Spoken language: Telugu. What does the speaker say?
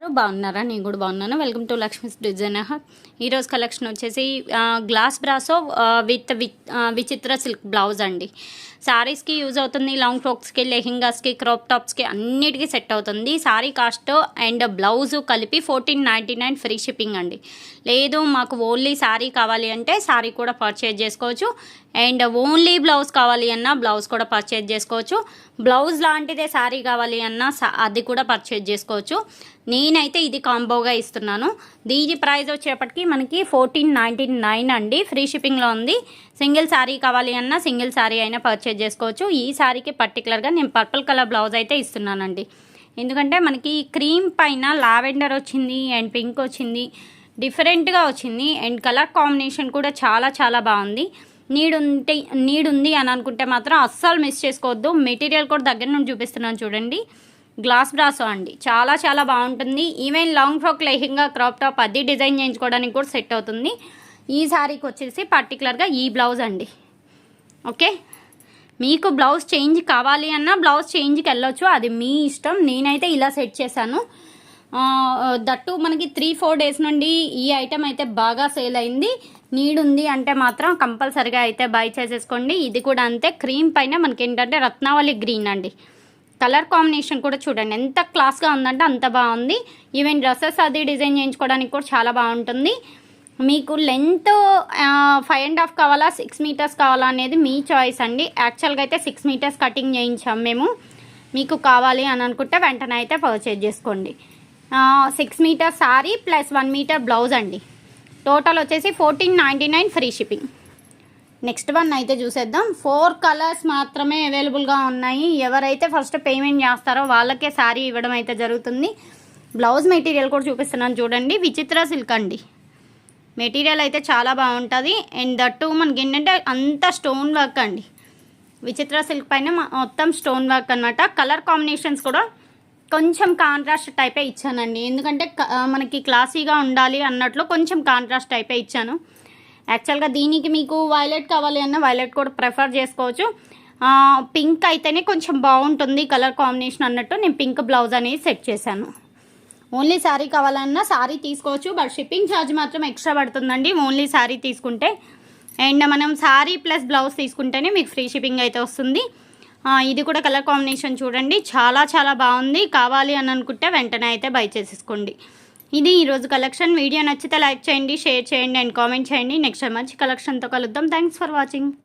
బాగున్నారా? నేను కూడా బాగున్నాను. Welcome to Lakshmi's designer hub. ఈరోజు కలెక్షన్ వచ్చేసి గ్లాస్ బ్రాసో విత్ విచిత్ర సిల్క్ బ్లౌజ్ అండి. శారీస్కి యూజ్ అవుతుంది, లాంగ్ ఫ్రాక్స్కి, లెహింగాస్కి, క్రాప్ టాప్స్కి అన్నిటికీ సెట్ అవుతుంది. శారీ కాస్ట్ అండ్ బ్లౌజు కలిపి 1499 ఫ్రీ షిప్పింగ్ అండి. లేదు మాకు ఓన్లీ శారీ కావాలి అంటే శారీ కూడా పర్చేజ్ చేసుకోవచ్చు, అండ్ ఓన్లీ బ్లౌజ్ కావాలి అన్నా బ్లౌజ్ కూడా పర్చేజ్ చేసుకోవచ్చు. బ్లౌజ్ లాంటిదే శారీ కావాలి అన్నా అది కూడా పర్చేజ్ చేసుకోవచ్చు. నేనైతే ఇది కాంబోగా ఇస్తున్నాను. దీని ప్రైస్ వచ్చేప్పటికి మనకి 1499 అండి. ఫ్రీ షిప్పింగ్లో ఉంది. సింగిల్ శారీ కావాలి అన్నా సింగిల్ శారీ అయినా పర్చేజ్ చేసుకోవచ్చు. ఈ శారీకి పర్టికులర్గా నేను పర్పుల్ కలర్ బ్లౌజ్ అయితే ఇస్తున్నానండి. ఎందుకంటే మనకి క్రీమ్ పైన లావెండర్ వచ్చింది అండ్ పింక్ వచ్చింది, డిఫరెంట్గా వచ్చింది. అండ్ కలర్ కాంబినేషన్ కూడా చాలా చాలా బాగుంది. నీడ్ ఉంది అని అనుకుంటే మాత్రం అస్సలు మిస్ చేసుకోవద్దు. మెటీరియల్ కూడా దగ్గర నుండి చూపిస్తున్నాను చూడండి. గ్లాస్ బ్రాసో అండి, చాలా చాలా బాగుంటుంది. Even long frock, lehenga, crop top అది డిజైన్ చేయించుకోవడానికి కూడా సెట్ అవుతుంది. ఈ శారీకి వచ్చేసి పర్టికులర్గా ఈ బ్లౌజ్ అండి. ఓకే, మీకు బ్లౌజ్ చేంజ్ కావాలి అన్నా బ్లౌజ్ చేంజ్కి వెళ్ళొచ్చు, అది మీ ఇష్టం. నేనైతే ఇలా సెట్ చేశాను. దట్టు మనకి 3-4 డేస్ నుండి ఈ ఐటెం అయితే బాగా సేల్ అయింది. నీడ్ ఉంది అంటే మాత్రం కంపల్సరిగా అయితే బై చేసేసుకోండి. ఇది కూడా అంతే. క్రీమ్ పైన మనకి ఏంటంటే రత్నావళి గ్రీన్ అండి. కలర్ కాంబినేషన్ కూడా చూడండి ఎంత క్లాస్గా ఉందంటే అంత బాగుంది. ఈవెన్ డ్రెస్సెస్ అది డిజైన్ చేయించుకోవడానికి కూడా చాలా బాగుంటుంది. మీకు లెంత్ 5.5 కావాలా, 6 మీటర్స్ కావాలా అనేది మీ చాయిస్ అండి. యాక్చువల్గా అయితే 6 మీటర్స్ కటింగ్ చేయించాం మేము. మీకు కావాలి అని అనుకుంటే వెంటనే అయితే పర్చేజ్ చేసుకోండి. 6 meter sari plus 1 meter blouse అండి. టోటల్ వచ్చేసి 1499 ఫ్రీ షిప్పింగ్. నెక్స్ట్ వన్ అయితే చూసేద్దాం. 4 కలర్స్ మాత్రమే అవైలబుల్గా ఉన్నాయి. ఎవరైతే ఫస్ట్ పేమెంట్ చేస్తారో వాళ్ళకే శారీ ఇవ్వడం అయితే జరుగుతుంది. బ్లౌజ్ మెటీరియల్ కూడా చూపిస్తున్నాను చూడండి. విచిత్ర సిల్క్ అండి. మెటీరియల్ అయితే చాలా బాగుంటుంది. అండ్ దట్టు మనకి ఏంటంటే అంత స్టోన్ వర్క్ అండి. విచిత్ర సిల్క్ పైన మొత్తం స్టోన్ వర్క్ అనమాట. కలర్ కాంబినేషన్స్ కూడా కొంచెం కాంట్రాస్ట్ టైపే ఇచ్చానండి. ఎందుకంటే మనకి క్లాసీగా ఉండాలి అన్నట్లు కొంచెం కాంట్రాస్ట్ టైపే ఇచ్చాను. యాక్చువల్గా దీనికి మీకు వైలెట్ కావాలి అన్న వైలెట్ కూడా ప్రిఫర్ చేసుకోవచ్చు. పింక్ అయితేనే కొంచెం బాగుంటుంది కలర్ కాంబినేషన్ అన్నట్టు నేను పింక్ బ్లౌజ్ అనేది సెట్ చేశాను. ఓన్లీ శారీ కావాలన్నా శారీ తీసుకోవచ్చు, బట్ షిప్పింగ్ ఛార్జ్ మాత్రం ఎక్స్ట్రా పడుతుందండి ఓన్లీ శారీ తీసుకుంటే. అండ్ మనం శారీ ప్లస్ బ్లౌజ్ తీసుకుంటేనే మీకు ఫ్రీ షిప్పింగ్ అయితే వస్తుంది. ఇది కూడా కలర్ కాంబినేషన్ చూడండి, చాలా చాలా బాగుంది. కావాలి అని అనుకుంటే వెంటనే అయితే బై చేసేసుకోండి. ఇది ఈరోజు కలెక్షన్. వీడియో నచ్చితే లైక్ చేయండి, షేర్ చేయండి అండ్ కామెంట్ చేయండి. నెక్స్ట్ మంచి కలెక్షన్తో కలుద్దాం. Thanks for watching.